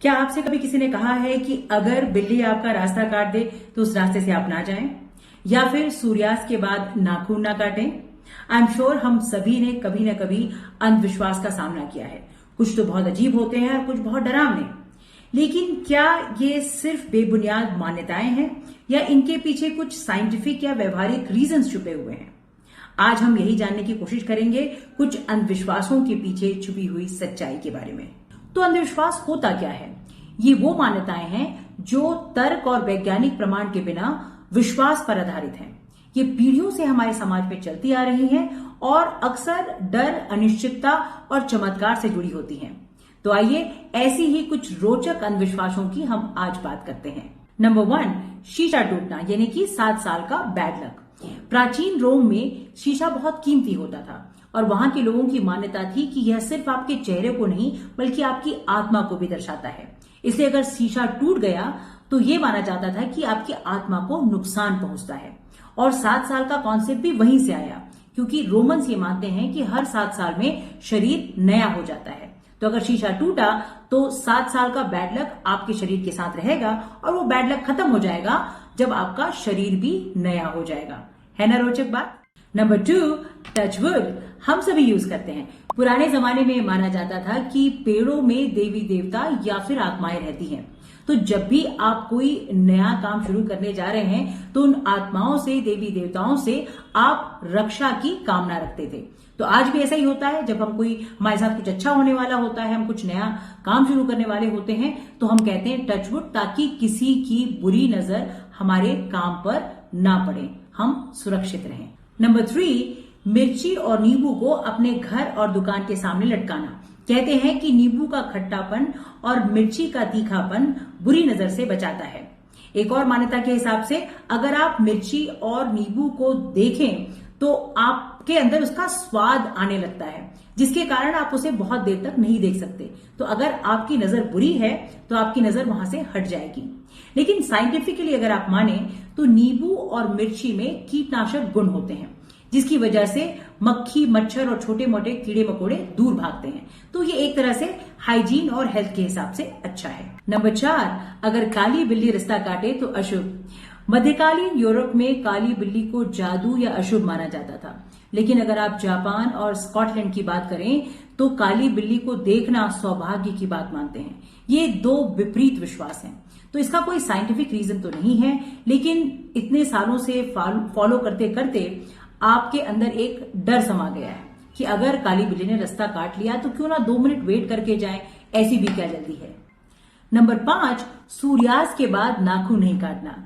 क्या आपसे कभी किसी ने कहा है कि अगर बिल्ली आपका रास्ता काट दे तो उस रास्ते से आप ना जाएं, या फिर सूर्यास्त के बाद नाखून ना काटें? आई एम श्योर हम सभी ने कभी न कभी अंधविश्वास का सामना किया है। कुछ तो बहुत अजीब होते हैं और कुछ बहुत डरावने। लेकिन क्या ये सिर्फ बेबुनियाद मान्यताएं हैं या इनके पीछे कुछ साइंटिफिक या व्यवहारिक रीजंस छुपे हुए हैं? आज हम यही जानने की कोशिश करेंगे कुछ अंधविश्वासों के पीछे छुपी हुई सच्चाई के बारे में। तो अंधविश्वास होता क्या है? ये वो मान्यताएं हैं जो तर्क और वैज्ञानिक प्रमाण के बिना विश्वास पर आधारित हैं। ये पीढ़ियों से हमारे समाज में चलती आ रही हैं और अक्सर डर, अनिश्चितता और चमत्कार से जुड़ी होती हैं। तो आइए ऐसी ही कुछ रोचक अंधविश्वासों की हम आज बात करते हैं। नंबर 1, शीशा टूटना यानी कि 7 साल का बैड लक। प्राचीन रोम में शीशा बहुत कीमती होता था और वहां के लोगों की मान्यता थी कि यह सिर्फ आपके चेहरे को नहीं बल्कि आपकी आत्मा को भी दर्शाता है। इसलिए अगर शीशा टूट गया तो यह माना जाता था कि आपकी आत्मा को नुकसान पहुंचता है। और 7 साल का कॉन्सेप्ट भी वहीं से आया, क्योंकि रोमन्स ये मानते हैं कि हर 7 साल में शरीर नया हो जाता है। तो अगर शीशा टूटा तो 7 साल का बैड लक आपके शरीर के साथ रहेगा और वो बैड लक खत्म हो जाएगा जब आपका शरीर भी नया हो जाएगा। है ना रोचक बात? नंबर 2, टच वुड हम सभी यूज करते हैं। पुराने जमाने में माना जाता था कि पेड़ों में देवी देवता या फिर आत्माएं रहती हैं। तो जब भी आप कोई नया काम शुरू करने जा रहे हैं तो उन आत्माओं से, देवी देवताओं से आप रक्षा की कामना रखते थे। तो आज भी ऐसा ही होता है। जब हम हमारे साथ कुछ अच्छा होने वाला होता है, हम कुछ नया काम शुरू करने वाले होते हैं, तो हम कहते हैं टच वुड, ताकि किसी की बुरी नजर हमारे काम पर ना पड़े, हम सुरक्षित रहें। नंबर 3, मिर्ची और नींबू को अपने घर और दुकान के सामने लटकाना। कहते हैं कि नींबू का खट्टापन और मिर्ची का तीखापन बुरी नजर से बचाता है। एक और मान्यता के हिसाब से अगर आप मिर्ची और नींबू को देखें तो आपके अंदर उसका स्वाद आने लगता है, जिसके कारण आप उसे बहुत देर तक नहीं देख सकते। तो अगर आपकी नजर बुरी है तो आपकी नजर वहां से हट जाएगी। लेकिन साइंटिफिकली अगर आप माने तो नींबू और मिर्ची में कीटनाशक गुण होते हैं, जिसकी वजह से मक्खी, मच्छर और छोटे मोटे कीड़े मकोड़े दूर भागते हैं। तो ये एक तरह से हाइजीन और हेल्थ के हिसाब से अच्छा है। नंबर 4, अगर काली बिल्ली रास्ता काटे तो अशुभ। मध्यकालीन यूरोप में काली बिल्ली को जादू या अशुभ माना जाता था। लेकिन अगर आप जापान और स्कॉटलैंड की बात करें तो काली बिल्ली को देखना सौभाग्य की बात मानते हैं। ये 2 विपरीत विश्वास हैं। तो इसका कोई साइंटिफिक रीजन तो नहीं है, लेकिन इतने सालों से फॉलो करते करते आपके अंदर एक डर समा गया है कि अगर काली बिल्ली ने रास्ता काट लिया तो क्यों ना 2 मिनट वेट करके जाएं, ऐसी भी क्या जल्दी है। नंबर 5, सूर्यास्त के बाद नाखून नहीं काटना।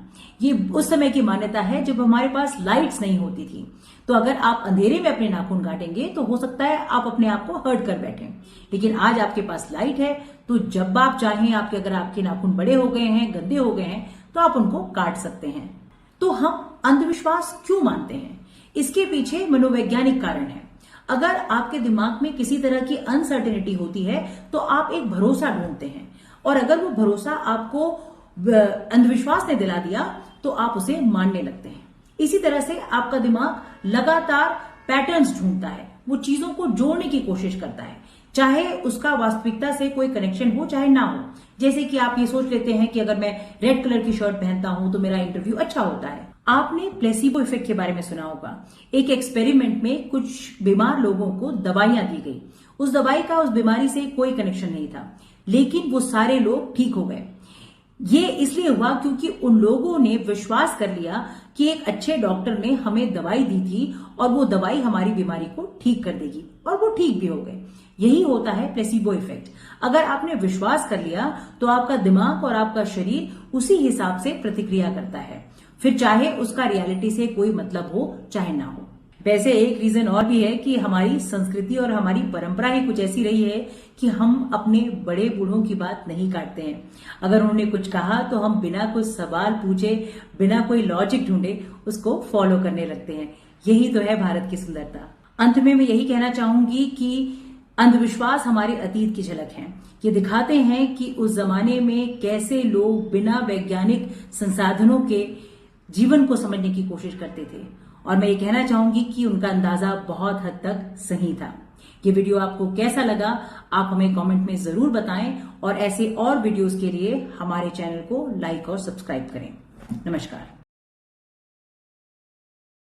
ये उस समय की मान्यता है जब हमारे पास लाइट्स नहीं होती थी। तो अगर आप अंधेरे में अपने नाखून काटेंगे तो हो सकता है आप अपने आप को हर्ट कर बैठें। लेकिन आज आपके पास लाइट है, तो जब आप चाहें, अगर आपके नाखून बड़े हो गए हैं, गंदे हो गए हैं, तो आप उनको काट सकते हैं। तो हम अंधविश्वास क्यों मानते हैं? इसके पीछे मनोवैज्ञानिक कारण है। अगर आपके दिमाग में किसी तरह की अनसर्टेनिटी होती है तो आप एक भरोसा ढूंढते हैं, और अगर वो भरोसा आपको अंधविश्वास ने दिला दिया तो आप उसे मानने लगते हैं। इसी तरह से आपका दिमाग लगातार पैटर्न्स ढूंढता है, वो चीजों को जोड़ने की कोशिश करता है, चाहे उसका वास्तविकता से कोई कनेक्शन हो चाहे ना हो। जैसे कि आप ये सोच लेते हैं कि अगर मैं रेड कलर की शर्ट पहनता हूं तो मेरा इंटरव्यू अच्छा होता है। आपने प्लेसिबो इफेक्ट के बारे में सुना होगा। एक एक्सपेरिमेंट में कुछ बीमार लोगों को दवाइयां दी गई। उस दवाई का उस बीमारी से कोई कनेक्शन नहीं था, लेकिन वो सारे लोग ठीक हो गए। ये इसलिए हुआ क्योंकि उन लोगों ने विश्वास कर लिया कि एक अच्छे डॉक्टर ने हमें दवाई दी थी और वो दवाई हमारी बीमारी को ठीक कर देगी, और वो ठीक भी हो गए। यही होता है प्लेसिबो इफेक्ट। अगर आपने विश्वास कर लिया तो आपका दिमाग और आपका शरीर उसी हिसाब से प्रतिक्रिया करता है, फिर चाहे उसका रियलिटी से कोई मतलब हो चाहे ना हो। वैसे एक रीजन और भी है कि हमारी संस्कृति और हमारी परंपरा ही कुछ ऐसी रही है कि हम अपने बड़े बूढ़ों की बात नहीं काटते हैं। अगर उन्होंने कुछ कहा तो हम बिना कुछ सवाल पूछे, बिना कोई लॉजिक ढूंढे उसको फॉलो करने लगते हैं। यही तो है भारत की सुंदरता। अंत में मैं यही कहना चाहूंगी कि अंधविश्वास हमारे अतीत की झलक है। ये दिखाते हैं कि उस जमाने में कैसे लोग बिना वैज्ञानिक संसाधनों के जीवन को समझने की कोशिश करते थे, और मैं ये कहना चाहूंगी कि उनका अंदाजा बहुत हद तक सही था। ये वीडियो आपको कैसा लगा आप हमें कमेंट में जरूर बताएं और ऐसे और वीडियोस के लिए हमारे चैनल को लाइक और सब्सक्राइब करें। नमस्कार।